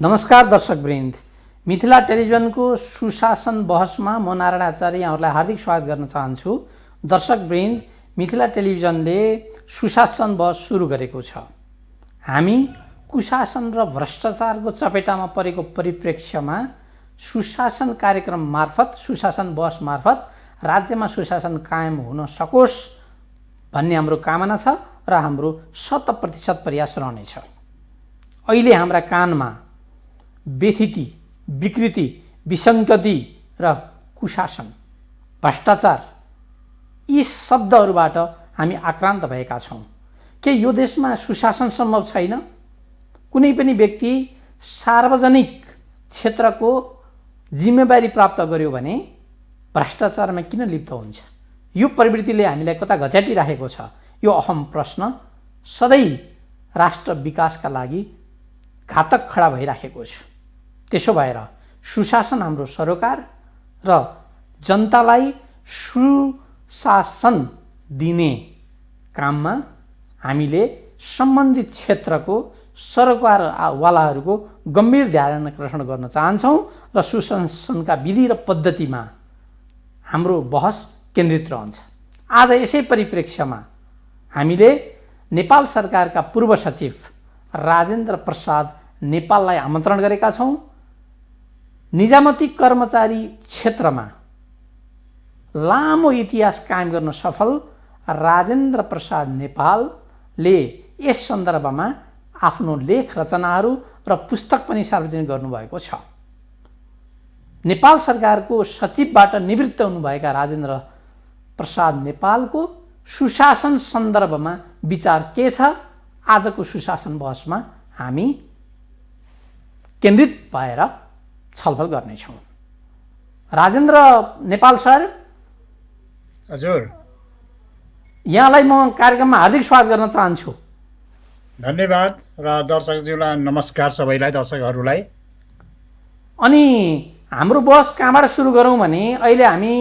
नमस्कार दर्शकवृन्द, मिथिला टेलिभिजनको सुशासन बहसमा म नारायण आचार्य यहाँहरूलाई हार्दिक स्वागत गर्न चाहन्छु। दर्शकवृन्द, मिथिला टेलिभिजनले सुशासन बहस सुरु गरेको छ। हामी कुशासन र भ्रष्टाचारको चपेटामा परेको परिप्रेक्ष्यमा सुशासन कार्यक्रम मार्फत, सुशासन बहस मार्फत राज्यमा सुशासन कायम हुन सकोस् भन्ने हाम्रो कामना छ र हाम्रो 100% प्रयास रहनेछ। अहिले हाम्रा कानमा व्यथिति, विकृति, विसङ्गति र कुशासन, भ्रष्टाचार यी शब्दहरूबाट हामी आक्रान्त भएका छौँ। के यो देशमा सुशासन सम्भव छैन? कुनै पनि व्यक्ति सार्वजनिक क्षेत्रको जिम्मेवारी प्राप्त गर्यो भने भ्रष्टाचारमा किन लिप्त हुन्छ? यो प्रवृत्तिले हामीलाई कता घच्याटिराखेको छ? यो अहम प्रश्न सधैँ राष्ट्र विकासका लागि घातक खडा भइराखेको छ। त्यसो भएर सुशासन हाम्रो सरोकार र जनतालाई सुशासन दिने काममा हामीले सम्बन्धित क्षेत्रको सरकारवालाहरूको गम्भीर ध्यान आकर्षण गर्न चाहन्छौँ र सुशासनका विधि र पद्धतिमा हाम्रो बहस केन्द्रित रहन्छ। आज यसै परिप्रेक्ष्यमा हामीले नेपाल सरकारका पूर्व सचिव राजेन्द्र प्रसाद नेपाललाई आमन्त्रण गरेका छौँ। निजामती कर्मचारी क्षेत्रमा लामो इतिहास कायम गर्न सफल राजेन्द्र प्रसाद नेपालले यस सन्दर्भमा आफ्नो लेख रचनाहरू र पुस्तक पनि सार्वजनिक गर्नुभएको छ। नेपाल सरकारको सचिवबाट निवृत्त हुनुभएका राजेन्द्र प्रसाद नेपालको सुशासन सन्दर्भमा विचार के छ? आजको सुशासन बहसमा हामी केन्द्रित भएर छलफल गर्नेछौँ। राजेन्द्र नेपाल सर, हजुर, यहाँलाई म कार्यक्रममा हार्दिक स्वागत गर्न चाहन्छु। धन्यवाद र दर्शकज्यूलाई नमस्कार, सबैलाई दर्शकहरूलाई। अनि हाम्रो बहस कहाँबाट सुरु गरौँ भने अहिले हामी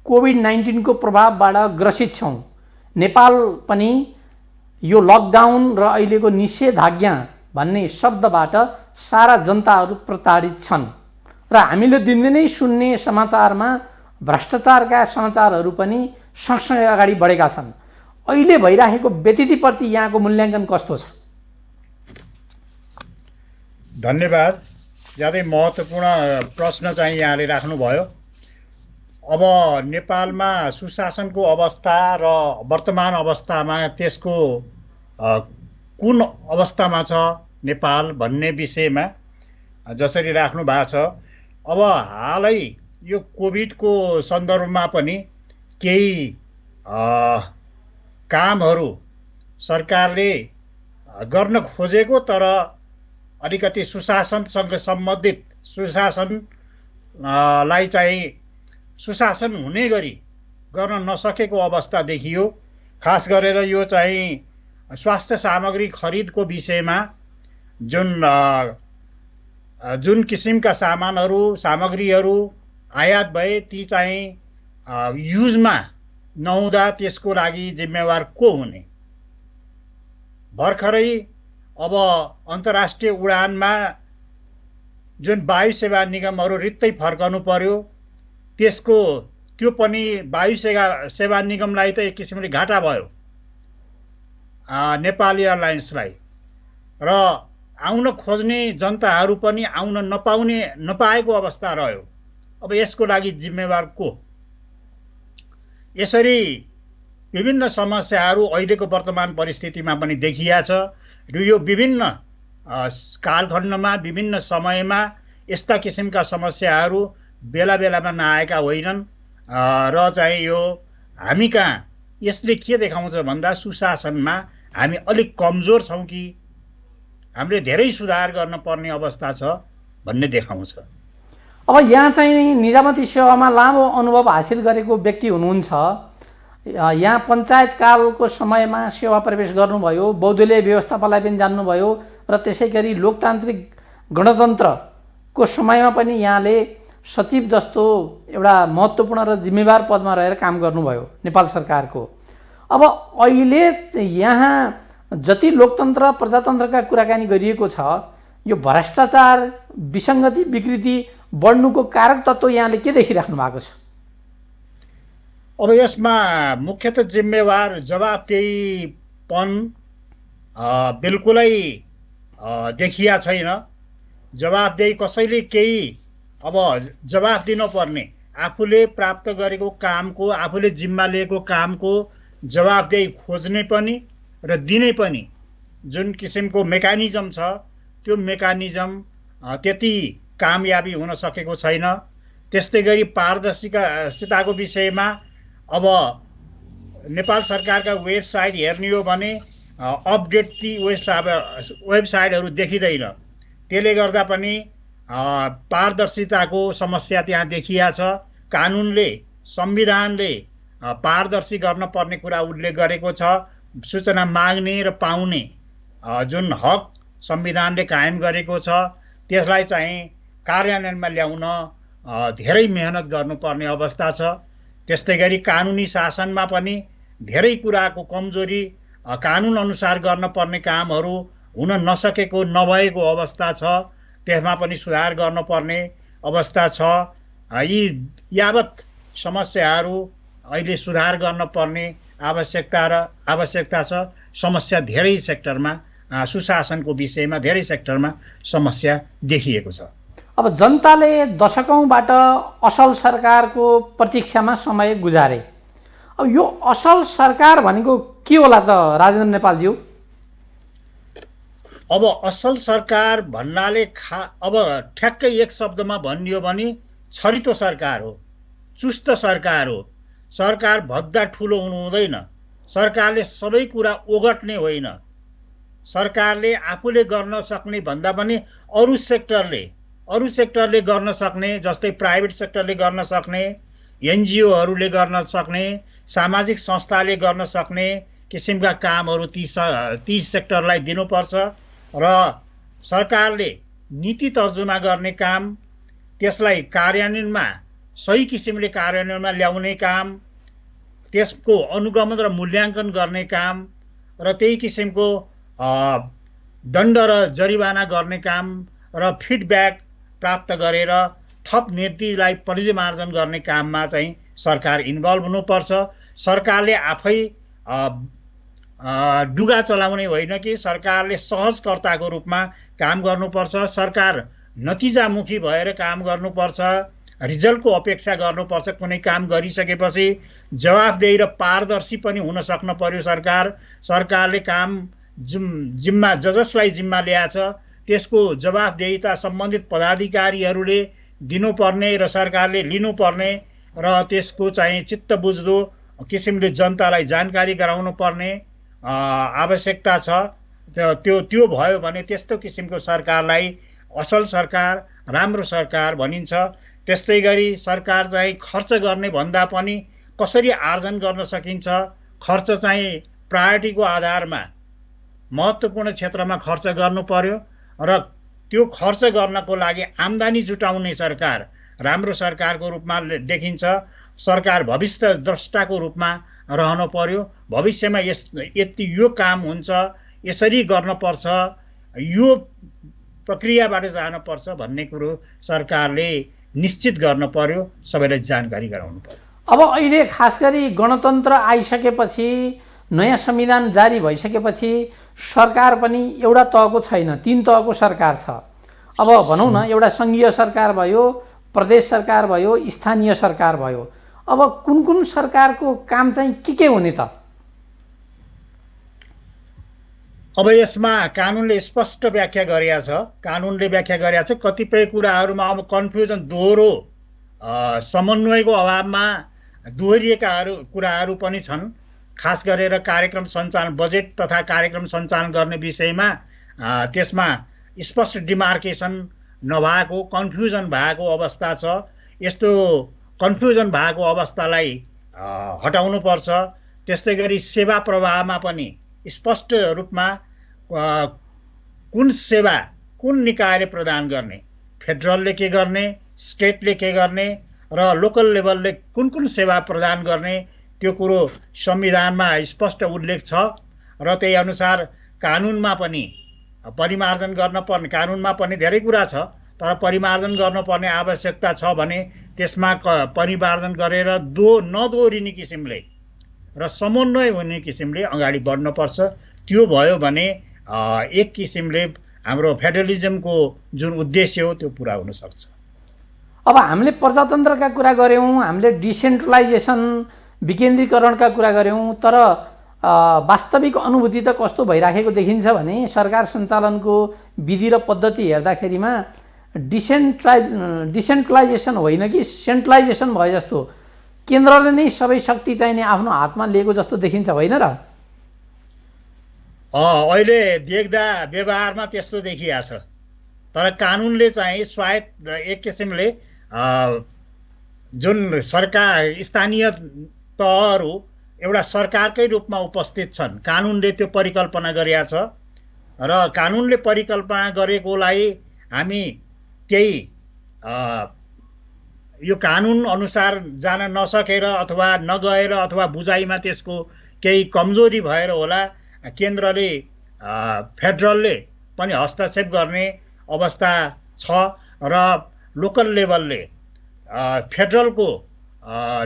कोभिड-19 को प्रभावबाट ग्रसित छौँ। नेपाल पनि यो लकडाउन र अहिलेको निषेधाज्ञा भन्ने शब्दबाट सारा जनताहरू प्रताडित छन् र हामीले दिनदिनै सुन्ने समाचारमा भ्रष्टाचारका समाचारहरू पनि सँगसँगै अगाडि बढेका छन्। अहिले भइराखेको व्यतिथिप्रति यहाँको मूल्याङ्कन कस्तो छ? धन्यवाद। ज्यादै महत्त्वपूर्ण प्रश्न चाहिँ यहाँले राख्नुभयो। अब नेपालमा सुशासनको अवस्था र वर्तमान अवस्थामा त्यसको कुन अवस्थामा छ नेपाल भन्ने विषयमा जसरी राख्नु भएको छ। अब हालै यो कोभिडको सन्दर्भमा पनि केही कामहरू सरकारले गर्न खोजेको तर अलिकति सुशासनसँग सम्बन्धित सुशासनलाई चाहिँ सुशासन हुने गरी गर्न नसकेको अवस्था देखियो। खास गरेर यो चाहिँ स्वास्थ्य सामग्री खरिदको विषयमा जुन किसिमका सामग्रीहरू आयात भए ती चाहिँ युजमा नहुँदा त्यसको लागि जिम्मेवार को हुने? भर्खरै अब अन्तर्राष्ट्रिय उडानमा जुन वायु सेवा निगमहरू रित्तै फर्कनु पर्यो, त्यो पनि वायु सेवा निगमलाई त एक किसिमले घाटा भयो नेपाल एयरलाइन्सलाई, र आउन खोज्ने जनताहरू पनि आउन नपाएको अवस्था रह्यो। अब यसको लागि जिम्मेवार को? यसरी विभिन्न समस्याहरू अहिलेको वर्तमान परिस्थितिमा पनि देखिया छ र यो विभिन्न कालखण्डमा विभिन्न समयमा यस्ता किसिमका समस्याहरू बेला बेलामा नआएका होइनन् र चाहिँ यो हामी कहाँ यसले के देखाउँछ भन्दा सुशासनमा हामी अलिक कमजोर छौँ कि हामीले धेरै सुधार गर्न पर्ने अवस्था छ भन्ने देखाउँछ। अब यहाँ चाहिँ निजामती सेवामा लामो अनुभव हासिल गरेको व्यक्ति हुनुहुन्छ। यहाँ पञ्चायत कालको समयमा सेवा प्रवेश गर्नुभयो, बहुदलीय व्यवस्थापनलाई पनि जान्नुभयो र त्यसै गरी लोकतान्त्रिक गणतन्त्रको समयमा पनि यहाँले सचिव जस्तो एउटा महत्त्वपूर्ण र जिम्मेवार पदमा रहेर काम गर्नुभयो नेपाल सरकारको। अब अहिले यहाँ जति लोकतन्त्र प्रजातन्त्रका कुराकानी गरिएको छ, यो भ्रष्टाचार विसङ्गति विकृति बढ्नुको कारक तत्त्व यहाँले के देखिराख्नु भएको छ? अब यसमा मुख्यतः जिम्मेवार जवाबदेहीपन बिल्कुलै देखिया छैन। जवाबदेही कसैले केही अब जवाफ दिनुपर्ने, आफूले प्राप्त गरेको कामको, आफूले जिम्मा लिएको कामको जवाबदेही खोज्ने पनि र दिने पनि जुन किसिमको मेकानिजम छ त्यो मेकानिजम त्यति कामयाबी हुन सकेको छैन। त्यस्तै गरी पारदर्शिताको विषयमा अब नेपाल सरकारका वेबसाइट हेर्ने हो भने अपडेट ती वेबसाइटहरू देखिँदैन। त्यसले गर्दा पनि पारदर्शिताको समस्या त्यहाँ देखिया छ। कानुनले, संविधानले पारदर्शी गर्न पर्ने कुरा उल्लेख गरेको छ। सूचना माग्ने र पाउने जुन हक संविधानले कायम गरेको छ त्यसलाई चाहिँ कार्यान्वयनमा ल्याउन धेरै मेहनत गर्नुपर्ने अवस्था छ। त्यस्तै गरी कानुनी शासनमा पनि धेरै कुराको कमजोरी, कानुन अनुसार गर्न पर्ने कामहरू हुन नसकेको, नभएको अवस्था छ। त्यसमा पनि सुधार गर्नुपर्ने अवस्था छ। यी यावत समस्याहरू अहिले सुधार गर्न पर्ने आवश्यकता छ। समस्या धेरै सेक्टरमा, सुशासनको विषयमा धेरै सेक्टरमा समस्या देखिएको छ। अब जनताले दशकौँबाट असल सरकारको प्रतीक्षामा समय गुजारे। अब यो असल सरकार भनेको के होला त राजेन्द्र नेपालज्यू? अब असल सरकार भन्नाले अब ठ्याक्कै एक शब्दमा भनियो भने छरितो सरकार हो, चुस्त सरकार हो। सरकार भद्दा ठुलो हुनु हुँदैन। सरकारले सबै कुरा ओगट्ने होइन। सरकारले आफूले गर्न सक्ने भन्दा पनि अरू सेक्टरले गर्न सक्ने, जस्तै प्राइभेट सेक्टरले गर्न सक्ने, एनजिओहरूले गर्न सक्ने, सामाजिक संस्थाले गर्न सक्ने किसिमका कामहरू ती सेक्टरलाई दिनुपर्छ। र सरकारले नीति तर्जुमा गर्ने काम, त्यसलाई कार्यान्वयनमा सही किसिमले कार्यान्वयनमा ल्याउने काम, त्यसको अनुगमन र मूल्याङ्कन गर्ने काम र त्यही किसिमको दण्ड र जरिवाना गर्ने काम र फिडब्याक प्राप्त गरेर थप नीतिलाई परिमार्जन गर्ने काममा चाहिँ सरकार इन्भल्भ हुनुपर्छ। सरकारले आफै डुगा चलाउने होइन कि सरकारले सहजकर्ताको रूपमा काम गर्नुपर्छ। सरकार नतिजामुखी भएर काम गर्नुपर्छ। रिजल्टको अपेक्षा गर्नुपर्छ। कुनै काम गरिसकेपछि जवाफदेही र पारदर्शी पनि हुन सक्न पर्यो। सरकारले काम जिम्मा जसलाई जिम्मा ल्याएछ त्यसको जवाफदेहिता सम्बन्धित पदाधिकारीहरूले दिनुपर्ने र सरकारले लिनुपर्ने र त्यसको चाहिँ चित्त बुझ्दो किसिमले जनतालाई जानकारी गराउनु पर्ने आवश्यकता छ। त्यो भयो भने त्यस्तो किसिमको सरकारलाई असल सरकार, राम्रो सरकार भनिन्छ। त्यस्तै गरी सरकार चाहिँ खर्च गर्ने भन्दा पनि कसरी आर्जन गर्न सकिन्छ, खर्च चाहिँ प्रायोरिटीको आधारमा महत्त्वपूर्ण क्षेत्रमा खर्च गर्नु पर्यो र त्यो खर्च गर्नको लागि आम्दानी जुटाउने सरकार राम्रो सरकारको रूपमा देखिन्छ। सरकार भविष्य द्रष्टाको रूपमा रहनु पर्यो। भविष्यमा यो काम हुन्छ, यसरी गर्नुपर्छ, यो प्रक्रियाबाट जानुपर्छ भन्ने कुरो सरकारले निश्चित गर्न पर्यो, सबैलाई जानकारी गराउनु पर्यो। अब अहिले खास गरी गणतन्त्र आइसकेपछि, नयाँ संविधान जारी भइसकेपछि सरकार पनि एउटा तहको छैन, 3 तहको सरकार छ। अब भनौँ न, एउटा सङ्घीय सरकार भयो, प्रदेश सरकार भयो, स्थानीय सरकार भयो। अब कुन सरकारको काम चाहिँ के हुने त? अब यसमा कानुनले स्पष्ट व्याख्या गरेका छ। कतिपय कुराहरूमा अब कन्फ्युजन, दोहोरो समन्वयको अभावमा दोहोरिएका कुराहरू पनि छन्। खास गरेर कार्यक्रम सञ्चालन, बजेट तथा कार्यक्रम सञ्चालन गर्ने विषयमा त्यसमा स्पष्ट डिमार्केसन नभएको, कन्फ्युजन भएको अवस्था छ। यस्तो कन्फ्युजन भएको अवस्थालाई हटाउनुपर्छ। त्यस्तै गरी सेवा प्रवाहमा पनि स्पष्ट रूपमा कुन सेवा कुन निकायले प्रदान गर्ने, फेडरलले के गर्ने, स्टेटले के गर्ने र लोकल लेभलले कुन सेवा प्रदान गर्ने, त्यो कुरो संविधानमा स्पष्ट उल्लेख छ र त्यही अनुसार कानुनमा पनि परिमार्जन गर्न पर्ने। कानुनमा पनि धेरै कुरा छ तर परिमार्जन गर्नुपर्ने आवश्यकता छ भने त्यसमा परिमार्जन गरेर नदोहोरिने किसिमले र समन्वय हुने किसिमले अगाडि बढ्नुपर्छ। त्यो भयो भने एक किसिमले हाम्रो फेडरलिजमको जुन उद्देश्य हो त्यो पुरा हुन सक्छ। अब हामीले प्रजातन्त्रका कुरा गऱ्यौँ, हामीले डिसेन्ट्रलाइजेसन विकेन्द्रीकरणका कुरा गऱ्यौँ, तर वास्तविक अनुभूति त कस्तो भइराखेको देखिन्छ भने सरकार सञ्चालनको विधि र पद्धति हेर्दाखेरिमा डिसेन्ट्रलाइजेसन होइन कि सेन्ट्रलाइजेसन भयो जस्तो, केन्द्रले नै सबै शक्ति चाहिने आफ्नो हातमा लिएको जस्तो देखिन्छ, होइन र? अहिले देख्दा व्यवहारमा त्यस्तो देखिया छ, तर कानुनले चाहिँ स्वायत्त एक किसिमले जुन सरकार स्थानीय तहहरू एउटा सरकारकै रूपमा उपस्थित छन्, कानुनले त्यो परिकल्पना गरेका छ र कानुनले परिकल्पना गरेकोलाई हामी केही यो कानुन अनुसार जान नसकेर अथवा नगएर अथवा बुझाइमा त्यसको केही कमजोरी भएर होला केन्द्रले फेडरलले पनि हस्तक्षेप गर्ने अवस्था छ र लोकल लेभलले फेडरलको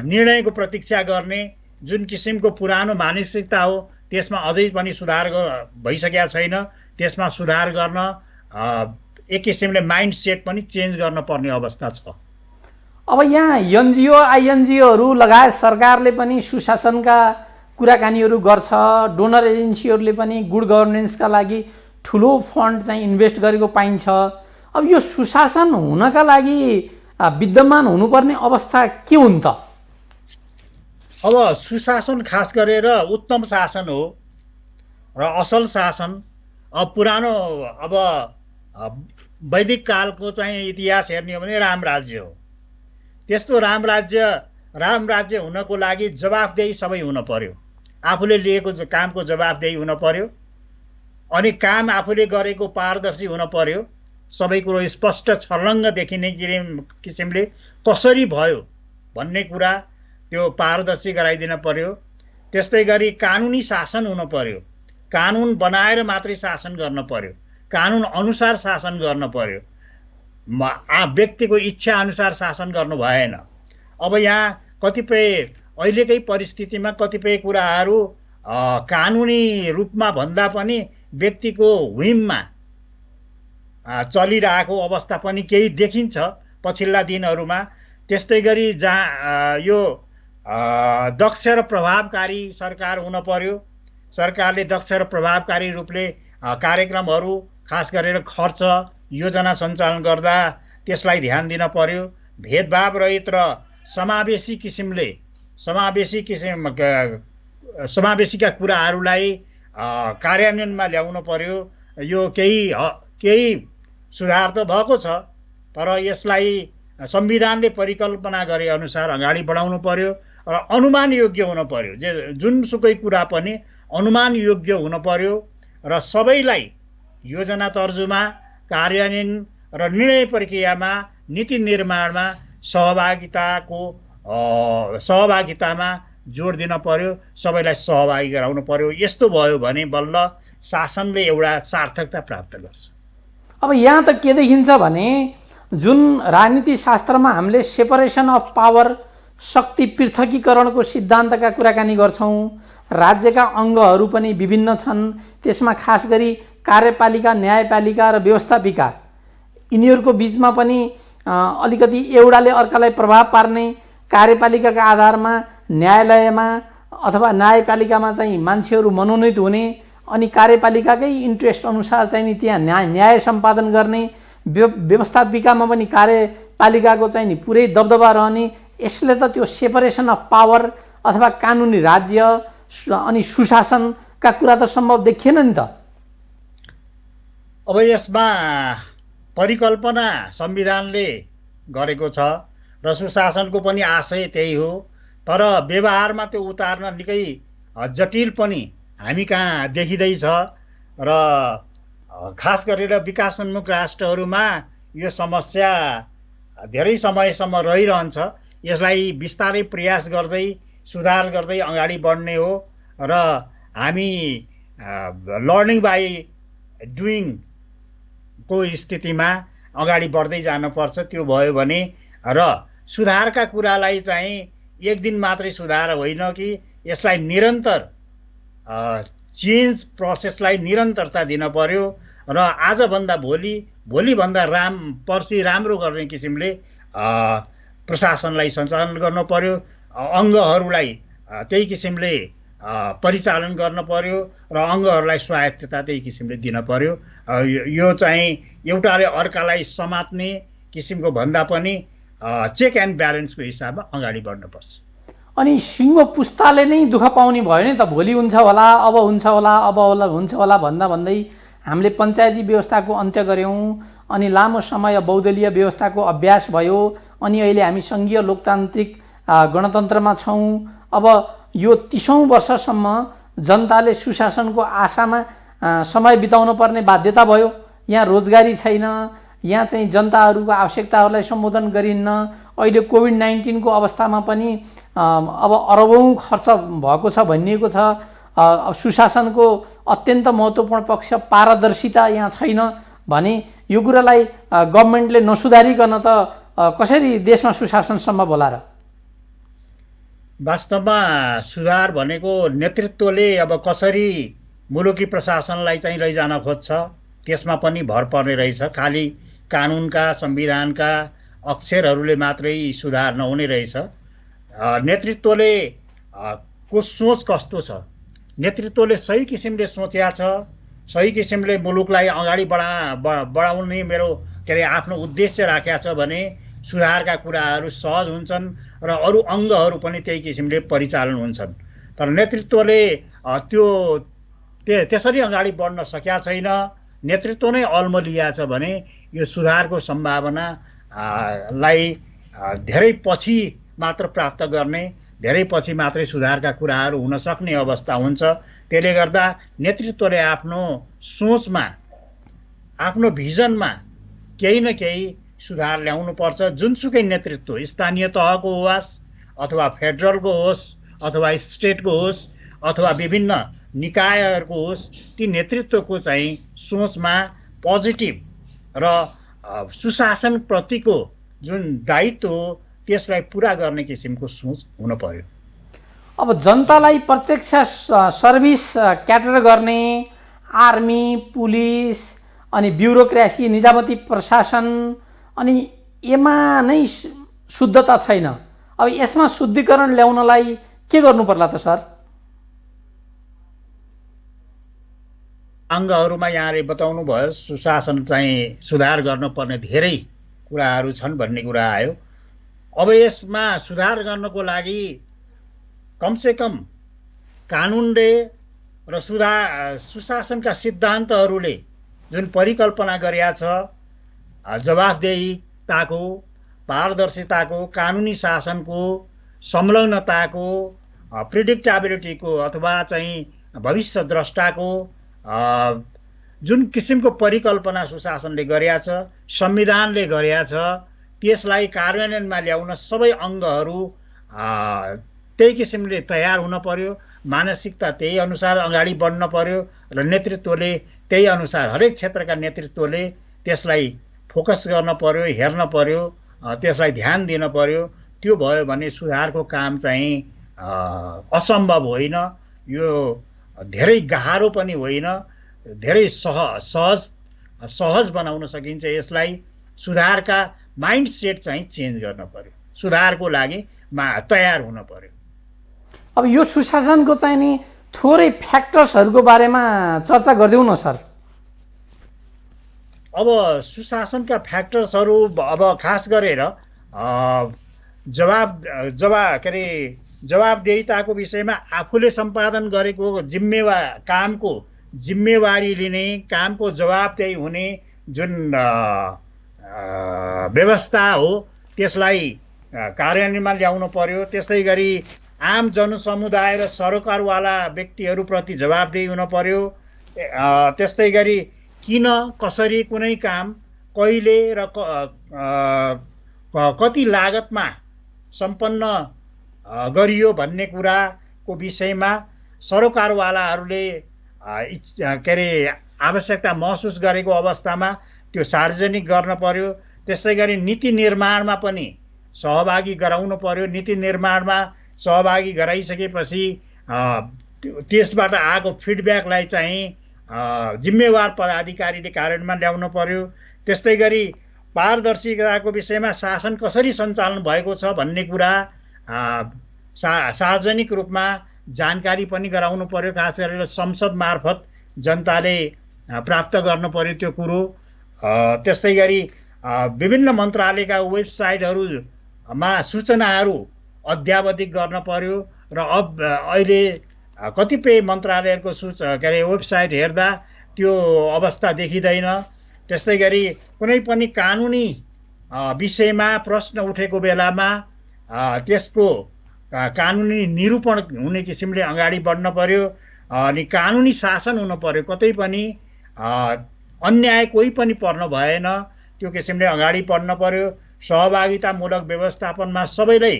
निर्णयको प्रतीक्षा गर्ने जुन किसिमको पुरानो मानसिकता हो त्यसमा अझै पनि सुधार भइसकेका छैन। त्यसमा सुधार गर्न एक किसिमले माइन्ड सेट पनि चेन्ज गर्न पर्ने अवस्था छ। अब यहाँ एनजिओ आइएनजिओहरू लगायत सरकारले पनि सुशासनका कुराकानीहरू गर्छ, डोनर एजेन्सीहरूले पनि गुड गभर्नेन्सका लागि ठुलो फन्ड चाहिँ इन्भेस्ट गरेको पाइन्छ। अब यो सुशासन हुनका लागि विद्यमान हुनुपर्ने अवस्था के हुन्छ त? अब सुशासन खास गरेर उत्तम शासन हो र असल शासन। अब पुरानो वैदिक कालको चाहिँ इतिहास हेर्ने हो भने राम राज्य हो। त्यस्तो राम राज्य हुनको लागि जवाफदेही सबै हुन पर्यो, आफूले लिएको कामको जवाफदेही हुन पर्यो, अनि काम आफूले गरेको पारदर्शी हुन पर्यो, सबै कुरो स्पष्ट छर्लङ्ग देखिने किसिमले कसरी भयो भन्ने कुरा त्यो पारदर्शी गराइदिन पर्यो। त्यस्तै गरी कानुनी शासन हुन पर्यो, कानुन बनाएर मात्रै शासन गर्न पर्यो, कानुन अनुसार शासन गर्न पर्यो, व्यक्तिको इच्छा अनुसार शासन गर्नु भएन। अब यहाँ कतिपय अहिलेकै परिस्थितिमा कतिपय कुराहरू कानुनी रूपमा भन्दा पनि व्यक्तिको whimमा चलिरहेको अवस्था पनि केही देखिन्छ पछिल्ला दिनहरूमा। त्यस्तै गरी जहाँ यो दक्ष र प्रभावकारी सरकार हुन पर्यो, सरकारले दक्ष र प्रभावकारी रूपले कार्यक्रमहरू खास गरेर खर्च योजना सञ्चालन गर्दा त्यसलाई ध्यान दिन पर्यो। भेदभाव रहित र समावेशीका कुराहरूलाई कार्यान्वयनमा ल्याउन पर्यो। यो केही सुधार त भएको छ, तर यसलाई संविधानले परिकल्पना गरे अनुसार अगाडि बढाउनु पर्यो र अनुमान योग्य हुन पर्यो। जुनसुकै कुरा पनि अनुमान योग्य हुन पर्यो र सबैलाई योजना तर्जुमा, कार्यान्वयन र निर्णय प्रक्रियामा, नीति निर्माणमा सहभागितामा जोड दिन पर्यो, सबैलाई सहभागी गराउनु पर्यो। यस्तो भयो भने बल्ल शासनले एउटा सार्थकता प्राप्त गर्छ। अब यहाँ त के देखिन्छ भने जुन राजनीति शास्त्रमा हामीले सेपरेसन अफ पावर, शक्ति पृथकीकरणको सिद्धान्तका कुराकानी गर्छौँ, राज्यका अङ्गहरू पनि विभिन्न छन्, त्यसमा खास गरी कार्यपालिका, न्यायपालिका र व्यवस्थापिका, यिनीहरूको बिचमा पनि अलिकति एउटाले अर्कालाई प्रभाव पार्ने, कार्यपालिकाका आधारमा न्यायालयमा अथवा न्यायपालिकामा चाहिँ मान्छेहरू मनोनित हुने, अनि कार्यपालिकाकै इन्ट्रेस्ट अनुसार चाहिँ नि त्यहाँ न्याय सम्पादन गर्ने, व्यवस्थापिकामा पनि कार्यपालिकाको चाहिँ नि पुरै दबदबा रहने। यसले त त्यो सेपरेसन अफ पावर अथवा कानुनी राज्य अनि सुशासनका कुरा त सम्भव देखिएन नि त। अब यसमा परिकल्पना संविधानले गरेको छ र सुशासनको पनि आशय त्यही हो, तर व्यवहारमा त्यो उतार्न निकै जटिल पनि हामी कहाँ देखिँदैछ र खास गरेर विकासोन्मुख राष्ट्रहरूमा यो समस्या धेरै समयसम्म रहिरहन्छ। यसलाई बिस्तारै प्रयास गर्दै सुधार गर्दै अगाडि बढ्ने हो र हामी लर्निङ बाई डुइङ को स्थितिमा अगाडि बढ्दै जानुपर्छ। त्यो भयो भने र सुधारका कुरालाई चाहिँ एक दिन मात्रै सुधार होइन कि यसलाई निरन्तर चेन्ज प्रोसेसलाई निरन्तरता दिन पर्यो र आजभन्दा भोलि, भोलिभन्दा पर्सि राम्रो गर्ने किसिमले प्रशासनलाई सञ्चालन गर्न पर्यो, अङ्गहरूलाई त्यही किसिमले परिचालन गर्न पर्यो र अङ्गहरूलाई स्वायत्तता त्यही किसिमले दिन पर्यो। यो चाहिँ एउटाले अर्कालाई समात्ने किसिमको भन्दा पनि चेक एन्ड ब्यालेन्सको हिसाबमा अगाडि बढ्नुपर्छ। अनि सिङ्गो पुस्ताले नै दुःख पाउने भयो नि त, भोलि हुन्छ होला, अब हुन्छ होला, अब हुन्छ होला भन्दा भन्दै हामीले पञ्चायती व्यवस्थाको अन्त्य गऱ्यौँ, अनि लामो समय बहुदलीय व्यवस्थाको अभ्यास भयो, अनि अहिले हामी सङ्घीय लोकतान्त्रिक गणतन्त्रमा छौँ। अब यो 30औं वर्षसम्म जनताले सुशासनको आशामा समय बिताउनु पर्ने बाध्यता भयो। यहाँ रोजगारी छैन, यहाँ चाहिँ जनताहरूको आवश्यकताहरूलाई सम्बोधन गरिन्न। अहिले कोभिड-19 को अवस्थामा पनि अब अरबौँ खर्च भएको छ भनिएको छ। अब सुशासनको अत्यन्त महत्त्वपूर्ण पक्ष पारदर्शिता यहाँ छैन भने यो कुरालाई गभर्मेन्टले नसुधारिकन त कसरी देशमा सुशासन सम्भव होला र? वास्तवमा सुधार भनेको नेतृत्वले अब कसरी मुलुकी प्रशासनलाई चाहिँ लैजान खोज्छ त्यसमा पनि भर पर्ने रहेछ। खालि कानुनका, संविधानका अक्षरहरूले मात्रै सुधार नहुने रहेछ। नेतृत्वले को सोच कस्तो छ, नेतृत्वले सही किसिमले सोचेको छ, सही किसिमले मुलुकलाई अगाडि बढाउने आफ्नो उद्देश्य राखेको छ भने सुधारका कुराहरू सहज हुन्छन् र अरू अङ्गहरू पनि त्यही किसिमले परिचालन हुन्छन्। तर नेतृत्वले त्यसरी अगाडि बढ्न सकेका छैन, नेतृत्व नै अल्मलिया छ भने यो सुधारको सम्भावनालाई धेरै पछि मात्र प्राप्त गर्ने, धेरै पछि मात्रै सुधारका कुराहरू हुन सक्ने अवस्था हुन्छ। त्यसले गर्दा नेतृत्वले आफ्नो सोचमा, आफ्नो भिजनमा केही न केही सुधार ल्याउनुपर्छ। जुनसुकै नेतृत्व, स्थानीय तहको होस् अथवा फेडरलको होस् अथवा स्टेटको होस् अथवा विभिन्न निकायहरूको होस्, ती नेतृत्वको चाहिँ सोचमा पोजिटिभ र सुशासनप्रतिको जुन दायित्व हो त्यसलाई पुरा गर्ने किसिमको सोच हुन पर्यो। अब जनतालाई प्रत्यक्ष सर्भिस क्याटर गर्ने आर्मी, पुलिस अनि ब्युरोक्रेसी, निजामती प्रशासन, अनि यसमा नै शुद्धता छैन। अब यसमा शुद्धिकरण ल्याउनलाई के गर्नु पर्ला त सर? अङ्गहरूमा यहाँले बताउनु भयो सुशासन चाहिँ सुधार गर्नुपर्ने धेरै कुराहरू छन् भन्ने कुरा आयो। अब यसमा सुधार गर्नको लागि कमसेकम कानुनले र सुशासनका सिद्धान्तहरूले जुन परिकल्पना गरेका छ, जवाफदेहीताको, पारदर्शिताको, कानुनी शासनको, संलग्नताको, प्रिडिक्टेबिलिटीको अथवा चाहिँ भविष्य द्रष्टाको जुन किसिमको परिकल्पना सुशासनले गरेका छ, संविधानले गरेका छ, त्यसलाई कार्यान्वयनमा ल्याउन सबै अङ्गहरू त्यही किसिमले तयार हुन पर्यो। मानसिकता त्यही अनुसार अगाडि बढ्न पर्यो र नेतृत्वले त्यही अनुसार, हरेक क्षेत्रका नेतृत्वले त्यसलाई फोकस गर्न पर्यो, हेर्न पर्यो, त्यसलाई ध्यान दिन पर्यो। त्यो भयो भने सुधारको काम चाहिँ असम्भव होइन, यो धेरै गाह्रो पनि होइन, धेरै सहज बनाउन सकिन्छ। यसलाई सुधारका माइन्डसेट चाहिँ चेन्ज गर्न पर्यो, सुधारको लागि तयार हुन पर्यो। अब यो सुशासनको चाहिँ नि थोरै फ्याक्टर्सहरूको बारेमा चर्चा गरिदेऊ न सर। अब सुशासनका फ्याक्टर्सहरू अब खास गरेर जवाबदेहिताको विषयमा आफूले सम्पादन गरेको कामको जिम्मेवारी लिने, कामको जवाबदेही हुने जुन व्यवस्था हो त्यसलाई कार्यान्वयनमा ल्याउनु पर्यो। त्यस्तै गरी आम जनसमुदाय र सरोकारवाला व्यक्तिहरूप्रति जवाबदेही हुन पर्यो। त्यस्तै गरी किन, कसरी कुनै काम कहिले र कति लागतमा सम्पन्न गरियो भन्ने कुराको विषयमा सरोकारवालाहरूले आवश्यकता महसुस गरेको अवस्थामा त्यो सार्वजनिक गर्न पर्यो। त्यस्तै गरी नीति निर्माणमा पनि सहभागी गराउनु पर्यो। नीति निर्माणमा सहभागी गराइसकेपछि त्यसबाट आएको फिडब्याकलाई चाहिँ जिम्मेवार पदाधिकारीले कार्यान्वयनमा ल्याउनु पर्यो। त्यस्तै गरी पारदर्शिताको विषयमा शासन कसरी सञ्चालन भएको छ भन्ने कुरा सार्वजनिक रूपमा जानकारी पनि गराउनु पर्यो। खास गरेर संसद मार्फत जनताले प्राप्त गर्नु पर्यो त्यो कुरो। त्यस्तै गरी विभिन्न मन्त्रालयका वेबसाइटहरूमा सूचनाहरू अद्यावधिक गर्न पर्यो र अहिले कतिपय मन्त्रालयहरूको के अरे वेबसाइट हेर्दा त्यो अवस्था देखिँदैन। त्यस्तै गरी कुनै पनि कानुनी विषयमा प्रश्न उठेको बेलामा त्यसको कानुनी निरूपण हुने किसिमले अगाडि बढ्न पर्यो। अनि कानुनी शासन हुनु पर्यो। कतै पनि अन्याय कोही पनि पर्न भएन, त्यो किसिमले अगाडि बढ्न पर्यो। सहभागितामूलक व्यवस्थापनमा सबैलाई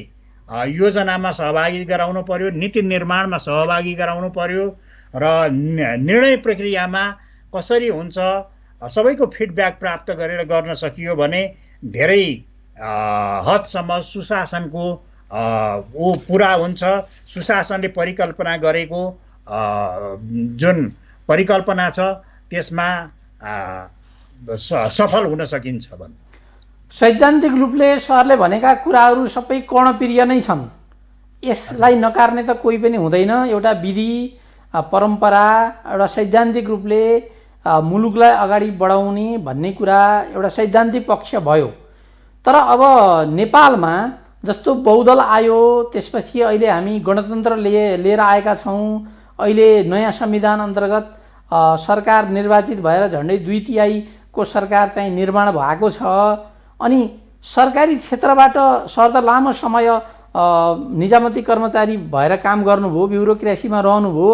योजनामा सहभागी गराउनु पर्यो, नीति निर्माणमा सहभागी गराउनु पर्यो र निर्णय प्रक्रियामा कसरी हुन्छ सबैको फिडब्याक प्राप्त गरेर गर्न सकियो भने धेरै हदसम्म सुशासनको पुरा हुन्छ। सुशासनले परिकल्पना गरेको जुन परिकल्पना छ त्यसमा सफल हुन सकिन्छ भन्नु। सैद्धान्तिक रूपले सरले भनेका कुराहरू सबै कर्णप्रिय नै छन्। यसलाई नकार्ने त कोही पनि हुँदैन। एउटा विधि परम्परा एउटा सैद्धान्तिक रूपले मुलुकलाई अगाडि बढाउने भन्ने कुरा एउटा सैद्धान्तिक पक्ष भयो। तर अब नेपालमा जस्तो बहुदल आयो, त्यसपछि अहिले हामी गणतन्त्र लिएर आएका छौँ। अहिले नयाँ संविधान अन्तर्गत सरकार निर्वाचित भएर झन्डै 2/3 सरकार चाहिँ निर्माण भएको छ। अनि सरकारी क्षेत्रबाट सर त लामो समय निजामती कर्मचारी भएर काम गर्नुभयो, ब्युरोक्रेसीमा रहनुभयो।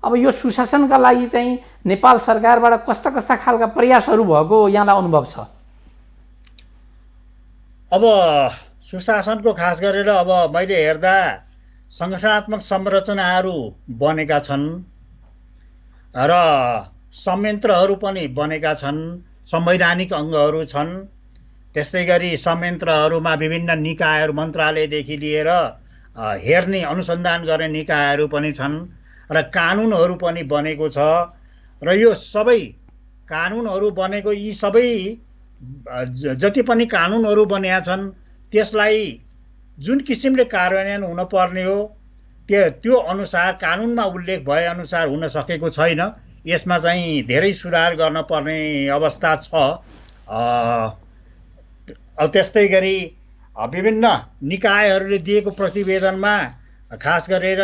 अब यो सुशासनका लागि चाहिँ नेपाल सरकारबाट कस्ता कस्ता खालका प्रयासहरू भएको यहाँलाई अनुभव छ? अब सुशासनको खास गरेर अब मैले हेर्दा संगठनात्मक संरचनाहरू बनेका छन् र संयन्त्रहरू पनि बनेका छन्, संवैधानिक अङ्गहरू छन्। त्यस्तै गरी संयन्त्रहरूमा विभिन्न निकायहरू मन्त्रालयदेखि लिएर हेर्ने अनुसन्धान गर्ने निकायहरू पनि छन् र कानुनहरू पनि बनेको छ। र यो सबै कानुनहरू बनेको यी सबै जति पनि कानुनहरू बनेका छन् त्यसलाई जुन किसिमले कार्यान्वयन हुनुपर्ने हो त्यो अनुसार कानुनमा उल्लेख भए अनुसार हुन सकेको छैन। यसमा चाहिँ धेरै सुधार गर्न पर्ने अवस्था छ। त्यस्तै गरी विभिन्न निकायहरूले दिएको प्रतिवेदनमा, खास गरेर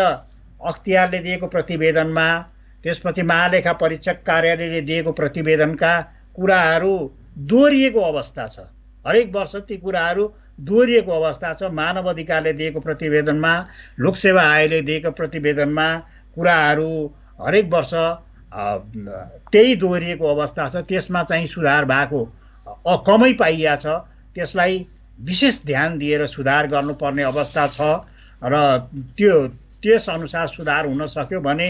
अख्तियारले दिएको प्रतिवेदनमा, त्यसपछि महालेखा परीक्षक कार्यालयले दिएको प्रतिवेदनका कुराहरू दोहोरिएको अवस्था छ। हरेक वर्ष ती कुराहरू दोहोरिएको अवस्था छ। मानव अधिकारले दिएको प्रतिवेदनमा, लोकसेवा आयोगले दिएको प्रतिवेदनमा कुराहरू हरेक वर्ष त्यही दोहोरिएको अवस्था छ। त्यसमा चाहिँ सुधार भएको कमै पाइया छ। त्यसलाई विशेष ध्यान दिएर सुधार गर्नुपर्ने अवस्था छ र त्यसअनुसार सुधार हुन सक्यो भने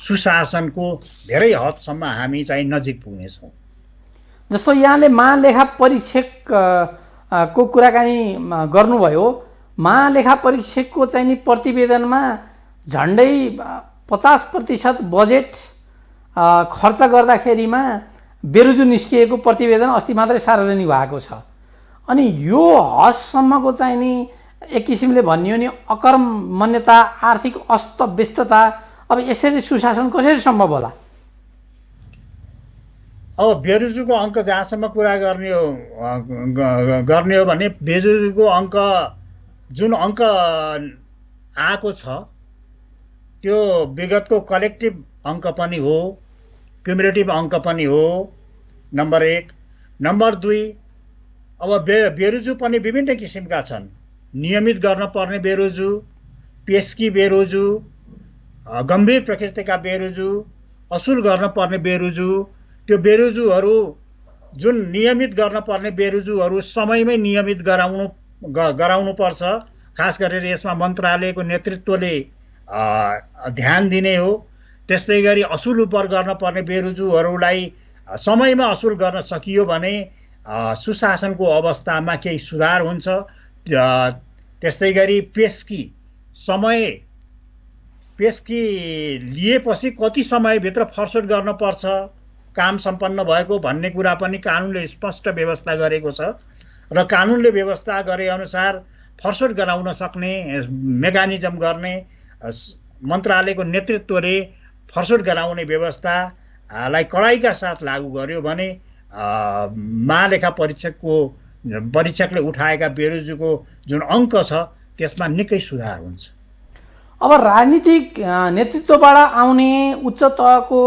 सुशासनको धेरै हदसम्म हामी चाहिँ नजिक पुग्नेछौँ। जस्तो यहाँले महालेखा परीक्षक को कुराकानी गर्नुभयो। महालेखा परीक्षकको चाहिँ नि प्रतिवेदनमा झन्डै 50% बजेट खर्च गर्दाखेरिमा बेरुजु निस्किएको प्रतिवेदन अस्ति मात्रै सार्वजनिक भएको छ। अनि यो हदसम्मको चाहिँ नि एक किसिमले भन्यो नि अकर्मण्यता, आर्थिक अस्तव्यस्तता, अब यसरी सुशासन कसरी सम्भव होला? अब बेरुजुको अङ्क जहाँसम्म कुरा गर्ने हो भने बेरुजुको अङ्क जुन अङ्क आएको छ त्यो विगतको कलेक्टिभ अङ्क पनि हो, क्युमुलेटिभ अङ्क पनि हो, नम्बर 1। नम्बर 2, अब बेरुजु पनि विभिन्न किसिमका छन्। नियमित गर्न पर्ने बेरुजु, पेस्की बेरुजु, गम्भीर प्रकृतिका बेरुजु, असुल गर्न पर्ने बेरुजु। त्यो बेरुजुहरू जुन नियमित गर्न पर्ने बेरुजुहरू समयमै नियमित गराउनु पर्छ। खास गरेर यसमा मन्त्रालयको नेतृत्वले ध्यान दिने हो। त्यस्तै गरी असुल उपर गर्न पर्ने बेरुजुहरूलाई समयमा असुल गर्न सकियो भने सुशासनको अवस्थामा केही सुधार हुन्छ। त्यस्तै गरी पेस्की लिएपछि कति समयभित्र फर्सोट गर्नुपर्छ काम सम्पन्न भएको भन्ने कुरा पनि कानुनले स्पष्ट व्यवस्था गरेको छ र कानुनले व्यवस्था गरे अनुसार फर्सोट गराउन सक्ने मेकानिजम गर्ने मन्त्रालयको नेतृत्वले फर्सोट गराउने व्यवस्थालाई कडाइका साथ लागू गर्यो भने महालेखा परीक्षकले उठाएका बेरोजगारीको जुन अङ्क छ त्यसमा निकै सुधार हुन्छ। अब राजनीतिक नेतृत्वबाट आउने उच्च तहको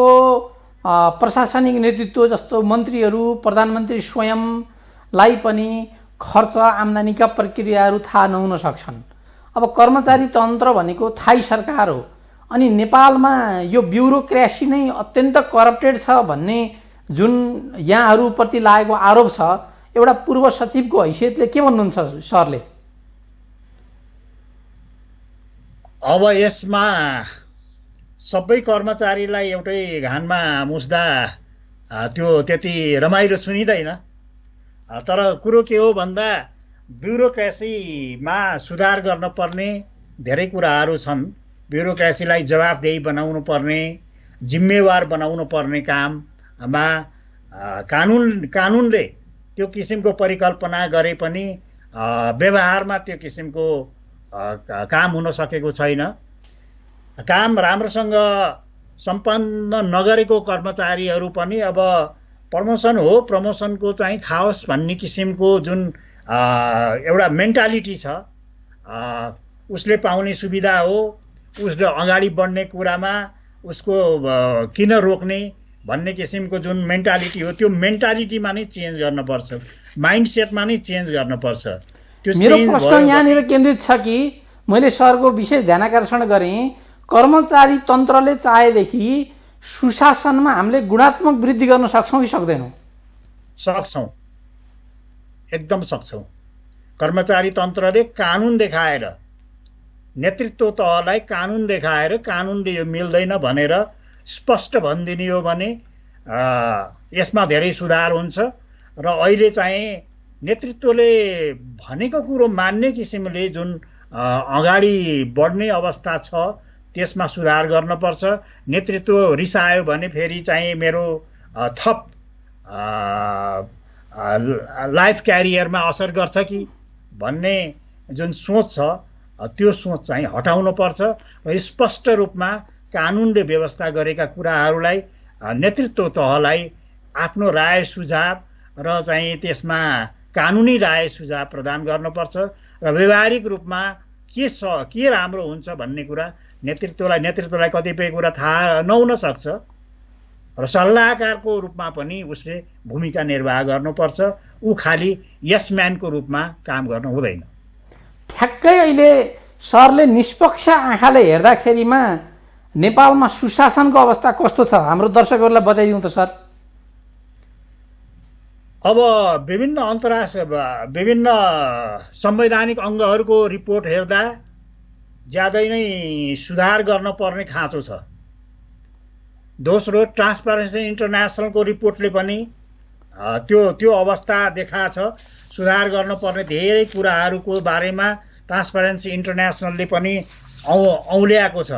प्रशासनिक नेतृत्व जस्तो मन्त्रीहरू प्रधानमन्त्री स्वयंलाई पनि खर्च आम्दानीका प्रक्रियाहरू थाहा नहुन सक्छन्। अब कर्मचारी तन्त्र भनेको थाई सरकार हो, अनि नेपालमा यो ब्युरोक्रेसी नै अत्यन्त करप्टेड छ भन्ने जुन यहाँहरूप्रति लागेको आरोप छ, एउटा पूर्व सचिवको हैसियतले के भन्नुहुन्छ सरले? अब यसमा सबै कर्मचारीलाई एउटै घानमा मुस्दा त्यो त्यति रमाइलो सुनिँदैन। तर कुरो के हो भन्दा ब्युरोक्रेसीमा सुधार गर्न पर्ने धेरै कुराहरू छन्। ब्युरोक्रेसीलाई जवाफदेही बनाउनु पर्ने, जिम्मेवार बनाउनु पर्ने काममा कानुनले त्यो किसिमको परिकल्पना गरे पनि व्यवहारमा त्यो किसिमको काम हुन सकेको छैन। काम राम्रोसँग सम्पन्न नगरेको कर्मचारीहरू पनि अब प्रमोसन हो, प्रमोसनको चाहिँ खाओस् भन्ने किसिमको जुन एउटा मेन्टालिटी छ, उसले पाउने सुविधा हो, उसले अगाडि बढ्ने कुरामा उसको किन रोक्ने भन्ने किसिमको जुन मेन्टालिटी हो, त्यो मेन्टालिटीमा नै चेन्ज गर्नुपर्छ, माइन्डसेटमा नै चेन्ज गर्नुपर्छ। मेरो प्रश्न यहाँनिर केन्द्रित छ कि मैले सरको विशेष ध्यानाकर्षण गरेँ, कर्मचारी तन्त्रले चाहेदेखि सुशासनमा हामीले गुणात्मक वृद्धि गर्न सक्छौँ कि सक्दैनौँ? सक्छौँ, एकदम सक्छौँ। कर्मचारी तन्त्रले कानुन देखाएर, नेतृत्व तहलाई कानुन देखाएर कानुनले यो मिल्दैन भनेर स्पष्ट भनिदिने हो भने यसमा धेरै सुधार हुन्छ। र अहिले चाहिँ नेतृत्वले भनेको कुरो मान्ने किसिमले जुन अगाडि बढ्ने अवस्था छ त्यसमा सुधार गर्नुपर्छ। नेतृत्व रिसायो भने फेरि चाहिँ मेरो थप लाइफ क्यारियरमा असर गर्छ कि भन्ने जुन सोच छ त्यो सोच चाहिँ हटाउनुपर्छ र स्पष्ट रूपमा कानुनले व्यवस्था गरेका कुराहरूलाई नेतृत्व तहलाई आफ्नो राय सुझाव र चाहिँ त्यसमा कानुनी राय सुझाव प्रदान गर्नुपर्छ र व्यवहारिक रूपमा के राम्रो हुन्छ भन्ने कुरा नेतृत्वलाई कतिपय कुरा थाहा नहुन सक्छ र सल्लाहकारको रूपमा पनि उसले भूमिका निर्वाह गर्नुपर्छ। ऊ खालि यस म्यानको रूपमा काम गर्नु हुँदैन। ठ्याक्कै अहिले सरले निष्पक्ष आँखाले हेर्दाखेरिमा नेपालमा सुशासनको अवस्था कस्तो छ हाम्रो दर्शकहरूलाई बताइदिउँ त सर। अब विभिन्न संवैधानिक अङ्गहरूको रिपोर्ट हेर्दा ज्यादै नै सुधार गर्न पर्ने खाँचो छ। दोस्रो, ट्रान्सपरेन्सी इन्टरनेसनलको रिपोर्टले पनि त्यो अवस्था देखाएको छ। सुधार गर्नुपर्ने धेरै कुराहरूको बारेमा ट्रान्सपरेन्सी इन्टरनेसनलले पनि औल्याएको छ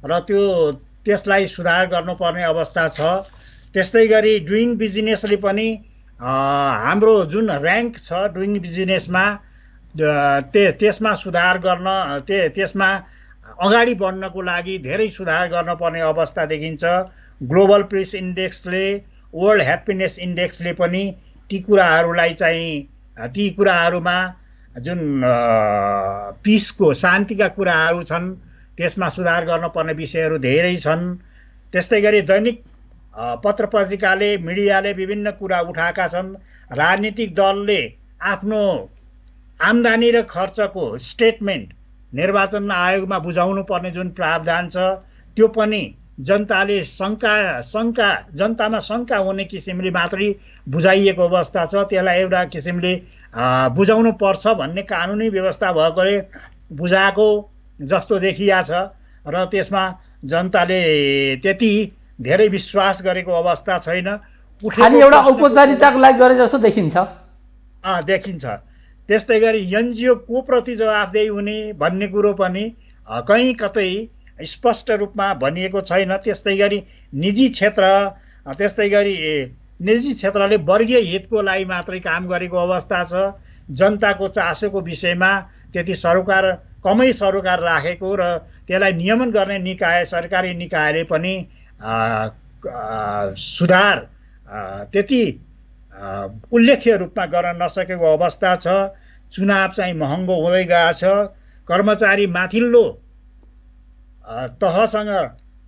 र त्यसलाई सुधार गर्नुपर्ने अवस्था छ। त्यस्तै गरी डुइङ बिजनेसले पनि हाम्रो जुन र्याङ्क छ डुइङ बिजनेसमा त्यसमा सुधार गर्न त्यसमा अगाडि बढ्नको लागि धेरै सुधार गर्नुपर्ने अवस्था देखिन्छ। ग्लोबल पिस इन्डेक्सले, वर्ल्ड ह्याप्पिनेस इन्डेक्सले पनि ती कुराहरूमा जुन पिसको शान्तिका कुराहरू छन् त्यसमा सुधार गर्नुपर्ने विषयहरू धेरै छन्। त्यस्तै गरी दैनिक पत्र पत्रिकाले, मिडियाले विभिन्न कुरा उठाएका छन्। राजनीतिक दलले आफ्नो आम्दानी र खर्चको स्टेटमेन्ट निर्वाचन आयोगमा बुझाउनु पर्ने जुन प्रावधान छ त्यो पनि जनतामा शङ्का हुने किसिमले मात्रै बुझाइएको अवस्था छ। त्यसलाई एउटा किसिमले बुझाउनु पर्छ भन्ने कानुनी व्यवस्था भएकोले बुझाएको जस्तो देखिया छ र त्यसमा जनताले त्यति धेरै विश्वास गरेको अवस्था छैन। खालि एउटा औपचारिकताको लागि गरे जस्तो देखिन्छ। देखिन्छ। त्यस्तै गरी एनजिओ को प्रति जवाफदेही हुने भन्ने कुरो पनि कहीँ कतै स्पष्ट रूपमा भनिएको छैन। त्यस्तै गरी निजी क्षेत्र, त्यस्तै गरी निजी क्षेत्रले वर्गीय हितको लागि मात्रै काम गरेको अवस्था छ। जनताको चासोको विषयमा त्यति कमै सरोकार राखेको र त्यसलाई नियमन गर्ने निकाय, सरकारी निकायले पनि सुधार त्यति उल्लेख्य रूपमा गर्न नसकेको अवस्था छ। चुनाव चाहिँ महँगो हुँदै गएछ। कर्मचारी माथिल्लो तहसँग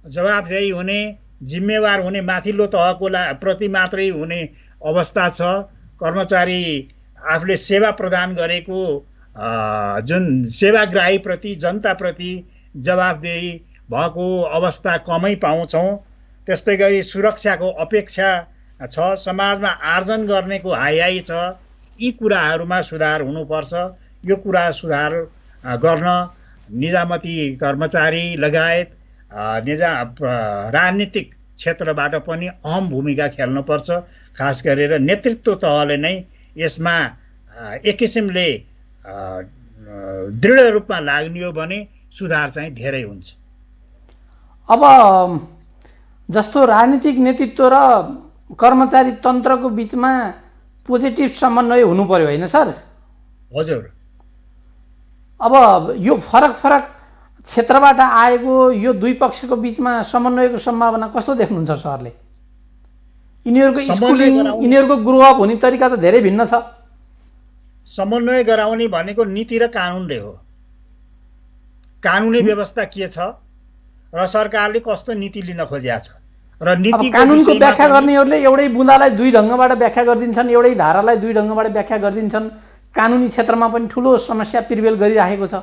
जवाफदेही हुने, जिम्मेवार हुने माथिल्लो तहको प्रति मात्रै हुने अवस्था छ। कर्मचारी आफूले सेवा प्रदान गरेको जुन सेवाग्राहीप्रति, जनताप्रति जवाफदेही भएको अवस्था कमै पाउँछौँ। त्यस्तै गरी सुरक्षाको अपेक्षा छ, समाजमा आर्जन गर्नेको हाइहाइ छ। यी कुराहरूमा सुधार हुनुपर्छ। यो कुरा सुधार गर्न निजामती कर्मचारी लगायत राजनीतिक क्षेत्रबाट पनि अहम भूमिका खेल्नुपर्छ। खास गरेर नेतृत्व तहले नै यसमा एक किसिमले दृढ रूपमा लाग्ने हो भने सुधार चाहिँ धेरै हुन्छ। अब जस्तो राजनीतिक नेतृत्व र कर्मचारी तन्त्रको बीचमा पोजिटिभ समन्वय हुनु पर्यो, होइन सर? हजुर। अब यो फरक क्षेत्रबाट आएको यो दुई पक्षको बीचमा समन्वयको सम्भावना कस्तो देख्नुहुन्छ सरले? यिनीहरूको स्कुलिङ, यिनीहरूको ग्रो अप हुने तरिका त धेरै भिन्न छ। समन्वय गराउने भनेको नीति र कानुनले हो। कानुनी व्यवस्था के छ र सरकारले कस्तो नीति लिन खोजेको छ र नीति कानुनको व्याख्या गर्नेहरूले एउटै बुँदालाई दुई ढङ्गबाट व्याख्या गरिदिन्छन्, एउटै धारालाई दुई ढङ्गबाट व्याख्या गरिदिन्छन्। कानुनी क्षेत्रमा पनि ठुलो समस्या प्रिभेल गरिराखेको छ।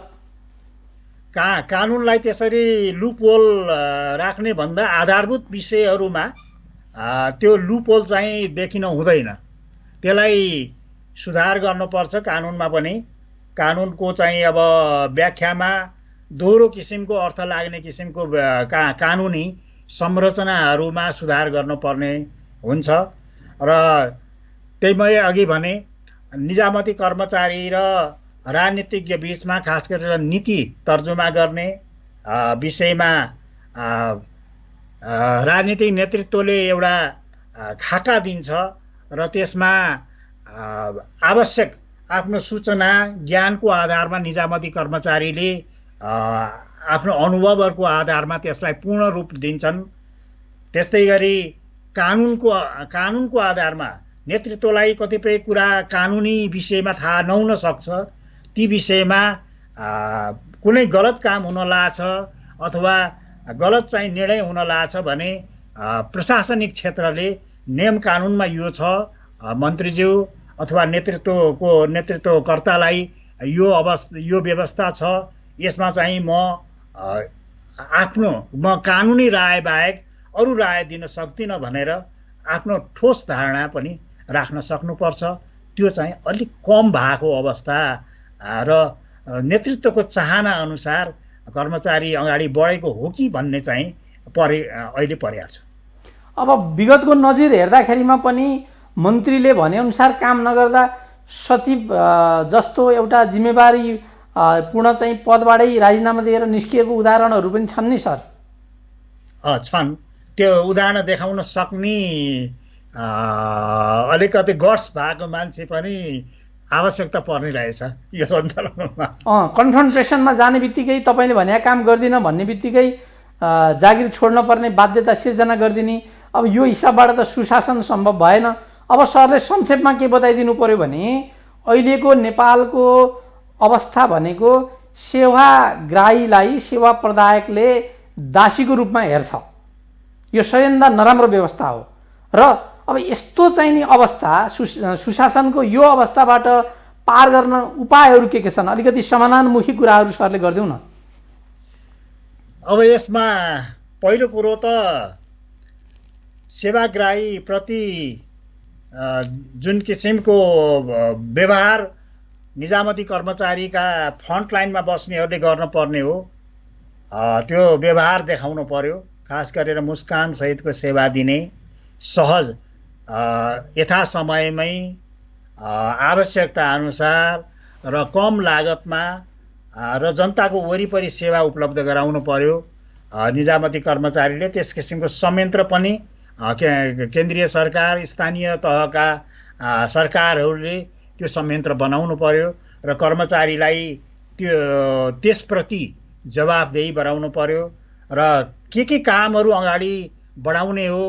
कानुनलाई त्यसरी लुपहोल राख्ने भन्दा आधारभूत विषयहरूमा त्यो लुपहोल चाहिँ देखिन हुँदैन। त्यसलाई सुधार गर्नुपर्छ कानुनमा पनि। कानुनको चाहिँ अब व्याख्यामा दोहोरो किसिमको अर्थ लाग्ने किसिमको कानुनी संरचनाहरूमा सुधार गर्नुपर्ने हुन्छ। र त्यही मैले अघि भने निजामती कर्मचारी र राजनीतिज्ञ बीचमा खास गरेर नीति तर्जुमा गर्ने विषयमा राजनीतिक नेतृत्वले एउटा खाका दिन्छ र त्यसमा आवश्यक आफ्नो सूचना ज्ञानको आधारमा निजामती कर्मचारीले आफ्नो अनुभवहरूको आधारमा त्यसलाई पूर्ण रूप दिन्छन्। त्यस्तै गरी कानुनको आधारमा नेतृत्वलाई कतिपय कुरा कानुनी विषयमा थाहा नहुन सक्छ। ती विषयमा कुनै गलत काम हुन लाग्छ अथवा गलत चाहिँ निर्णय हुन लाग्छ भने प्रशासनिक क्षेत्रले नियम कानुनमा यो छ, मन्त्रीज्यू अथवा नेतृत्वकर्तालाई यो व्यवस्था छ, यसमा चाहिँ म कानुनी राय बाहेक अरू राय दिन सक्दिनँ भनेर आफ्नो ठोस धारणा पनि राख्न सक्नुपर्छ। त्यो चाहिँ अलिक कम भएको अवस्था र नेतृत्वको चाहना अनुसार कर्मचारी अगाडि बढेको हो कि भन्ने चाहिँ अहिले परेको छ। अब विगतको नजिर हेर्दाखेरिमा पनि मन्त्रीले भनेअनुसार काम नगर्दा सचिव जस्तो एउटा जिम्मेवारी पूर्ण चाहिँ पदबाटै राजीनामा दिएर निस्किएको उदाहरणहरू पनि छन् नि सर? छन्। त्यो उदाहरण देखाउन सक्ने अलिकति गट्स भएको मान्छे पनि आवश्यकता पर्ने रहेछ यो सन्दर्भमा। कन्फ्रन्टेसनमा जाने बित्तिकै तपाईँले भनेको काम गर्दिनँ भन्ने बित्तिकै जागिर छोड्न पर्ने बाध्यता सिर्जना गरिदिने, अब यो हिसाबबाट त सुशासन सम्भव भएन। अब सरले संक्षेपमा के बताइदिनु पर्यो भने अहिलेको नेपालको अवस्था भनेको सेवाग्राहीलाई सेवा प्रदायकले दासीको रूपमा हेर्छ। यो सबैभन्दा नराम्रो व्यवस्था हो र अब यस्तो चाहिँ नि अवस्था सुशासनको यो अवस्थाबाट पार गर्न उपायहरू के छन्? अलिकति समाधानमुखी कुराहरू सरले गरिदेऊ न। अब यसमा पहिलो कुरो त सेवाग्राही प्रति जुन किसिमको व्यवहार निजामती कर्मचारीका फ्रन्टलाइनमा बस्नेहरूले गर्नुपर्ने हो त्यो व्यवहार देखाउनु पर्यो। खास गरेर मुस्कान सहितको सेवा दिने, सहज यथासमयमै आवश्यकता अनुसार र कम लागतमा र जनताको वरिपरि सेवा उपलब्ध गराउनु पर्यो। निजामती कर्मचारीले त्यस किसिमको संयन्त्र पनि केन्द्रीय सरकार, स्थानीय तहका सरकारहरूले त्यो संयन्त्र बनाउनु पर्यो र कर्मचारीलाई त्यसप्रति जवाफदेही बनाउनु पर्यो र के कामहरू अगाडि बढाउने हो,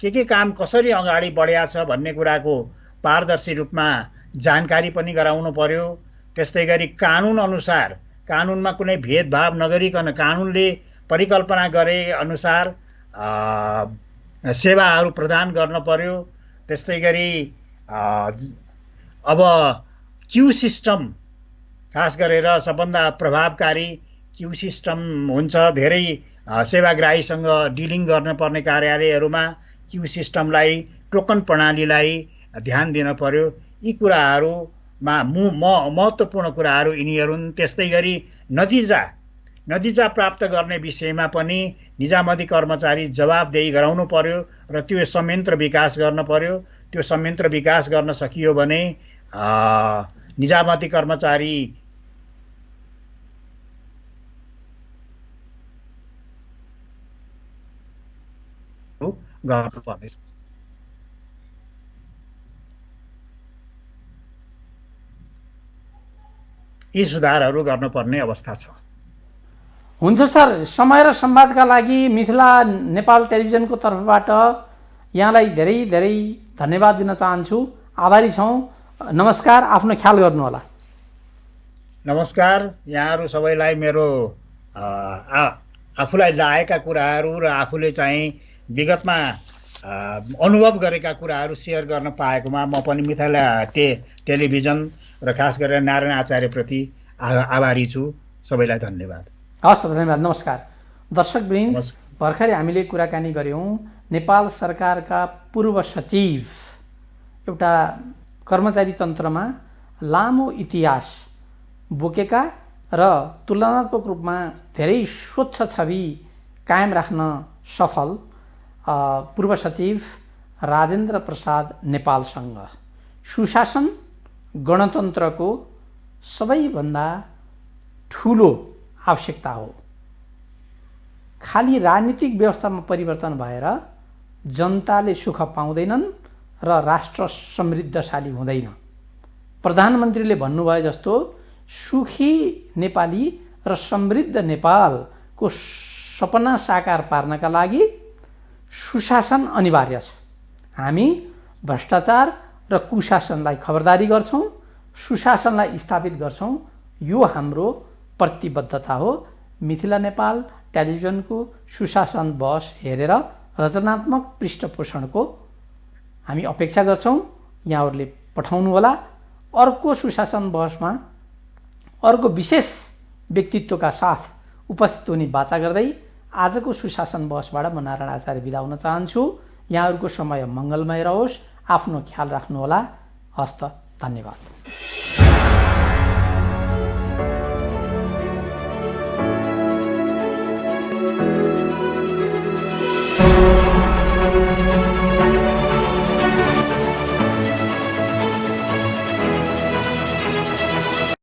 के काम कसरी अगाडि बढ्या छ भन्ने कुराको पारदर्शी रूपमा जानकारी पनि गराउनु पर्यो। त्यस्तै गरी कानुन अनुसार, कानुनमा कुनै भेदभाव नगरिकन कानुनले परिकल्पना गरे अनुसार सेवाहरू प्रदान गर्न पर्यो। त्यस्तै गरी अब क्यू सिस्टम, खास गरेर सबभन्दा प्रभावकारी क्यू सिस्टम हुन्छ। धेरै सेवाग्राहीसँग डिलिङ गर्नुपर्ने कार्यालयहरूमा क्यू सिस्टमलाई, टोकन प्रणालीलाई ध्यान दिन पर्यो। यी कुराहरूमा महत्त्वपूर्ण कुराहरू यिनीहरू हुन्। त्यस्तै गरी नतिजा प्राप्त गर्ने विषयमा पनि निजामती कर्मचारी जवाफदेही गराउनु पर्यो र त्यो संयन्त्र विकास गर्न पर्यो। त्यो संयन्त्र विकास गर्न सकियो भने निजामती कर्मचारी गर्नुपर्नेछ। यी सुधारहरू गर्नुपर्ने अवस्था छ। हुन्छ सर, समय र संवादका लागि मिथिला नेपाल टेलिभिजनको तर्फबाट यहाँलाई धेरै धेरै धन्यवाद दिन चाहन्छु। आभारी छौँ। नमस्कार, आफ्नो ख्याल गर्नुहोला। नमस्कार। यहाँहरू सबैलाई मेरो आफूलाई लागेका कुराहरू र आफूले चाहिँ विगतमा अनुभव गरेका कुराहरू सेयर गर्न पाएकोमा म पनि मिथिला टेलिभिजन र खास गरेर नारायण आचार्यप्रति आभारी छु। सबैलाई धन्यवाद। हस् त, धन्यवाद। नमस्कार। दर्शकवृन्द, भर्खरै हामीले कुराकानी गऱ्यौँ नेपाल सरकारका पूर्व सचिव, एउटा कर्मचारी तन्त्रमा लामो इतिहास बोकेका र तुलनात्मक रूपमा धेरै स्वच्छ छवि कायम राख्न सफल पूर्व सचिव राजेन्द्र प्रसाद नेपालसँग सुशासन गणतन्त्रको सबैभन्दा ठुलो आवश्यकता हो। खाली राजनीतिक व्यवस्थामा परिवर्तन भएर जनताले सुख पाउँदैनन् र राष्ट्र समृद्धशाली हुँदैन। प्रधानमन्त्रीले भन्नुभयो जस्तो सुखी नेपाली र समृद्ध नेपालको सपना साकार पार्नका लागि सुशासन अनिवार्य छ। हामी भ्रष्टाचार र कुशासनलाई खबरदारी गर्छौँ, सुशासनलाई स्थापित गर्छौँ। यो हाम्रो प्रतिबद्धता हो। मिथिला नेपाल टेलिभिजनको सुशासन बहस हेरेर रचनात्मक पृष्ठपोषणको हामी अपेक्षा गर्छौँ। यहाँहरूले पठाउनुहोला। अर्को सुशासन बहसमा अर्को विशेष व्यक्तित्वका साथ उपस्थित हुने बाचा गर्दै आजको सुशासन बहसबाट म नारायण आचार्य बिदा हुन चाहन्छु। यहाँहरूको समय मङ्गलमय रहोस्। आफ्नो ख्याल राख्नुहोला। हस्त, धन्यवाद।